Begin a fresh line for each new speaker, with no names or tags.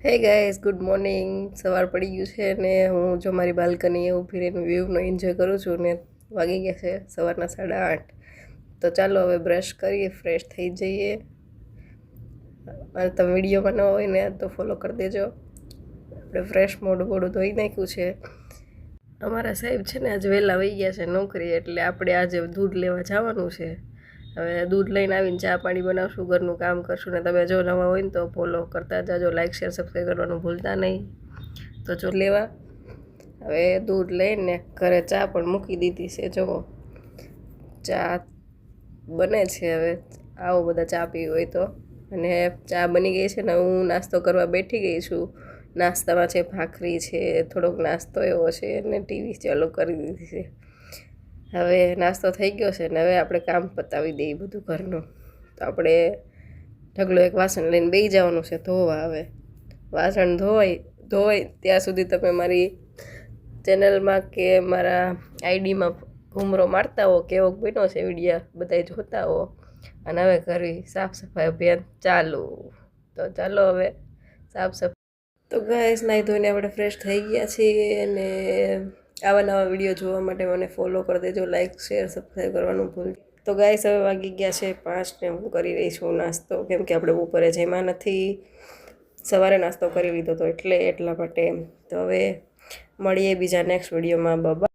Hey guys, good morning. સવાર પડી ગયું છે ને હું જો મારી બાલ્કનીએ ઊભી રહીને વ્યૂનો એન્જોય કરું છું ને વાગી ગયા છે સવારના 8:30. તો ચાલો હવે બ્રશ કરીએ, ફ્રેશ થઈ જઈએ. અને તમે વિડીયોમાં ન હોય ને તો ફોલો કરી દેજો. આપણે ફ્રેશ મોઢું ધોઈ નાખ્યું છે. અમારા સાહેબ છે ને આજે વહેલા વહી ગયા છે નોકરી, એટલે આપણે આજે દૂધ લેવા જવાનું છે. હવે દૂધ લઈને આવીને ચા પાણી બનાવશું, ઘરનું કામ કરશું. ને તમે જો નવા હોય ને તો ફોલો કરતા જાજો, લાઈક શેર સબસ્ક્રાઈબ કરવાનું ભૂલતા નહીં. તો જો લેવા હવે દૂધ લઈને ઘરે ચા પણ મૂકી દીધી છે. જો ચા બને છે, હવે આવો બધા ચા પીવી હોય તો. અને ચા બની ગઈ છે ને હું નાસ્તો કરવા બેઠી ગઈ છું. નાસ્તામાં છે ભાખરી છે, થોડોક નાસ્તો એવો છે, અને ટીવી ચાલુ કરી દીધી છે. હવે નાસ્તો થઈ ગયો છે ને હવે આપણે કામ પતાવી દઈએ બધું ઘરનું. તો આપણે ઢગલો એક વાસણ લઈને બેસી જવાનું છે ધોવા. હવે વાસણ ધોવાય ત્યાં સુધી તમે મારી ચેનલમાં કે મારા આઈડીમાં ઘૂમરો મારતા હો, કેવો બન્યો છે વિડીયો બધા જોતા હો. અને હવે ઘરની સાફ સફાઈ અભિયાન ચાલુ. તો ચાલો હવે સાફ સફાઈ. તો ગાઈસ, નાહી ધોઈને આપણે ફ્રેશ થઈ ગયા છીએ. અને આવા નવા વિડીયો જોવા માટે મને ફોલો કરી દેજો, લાઈક શેર સબસ્ક્રાઈબ કરવાનું ભૂલ. તો ગાઈસ, હવે વાગી ગયા છે 5 ને હું કરી રહી છું નાસ્તો, કેમ કે આપણે બપોરે જમ્યા નથી. સવારે નાસ્તો કરી લીધો તો એટલા માટે. તો હવે મળીએ બીજા નેક્સ્ટ વિડીયોમાં. બાય.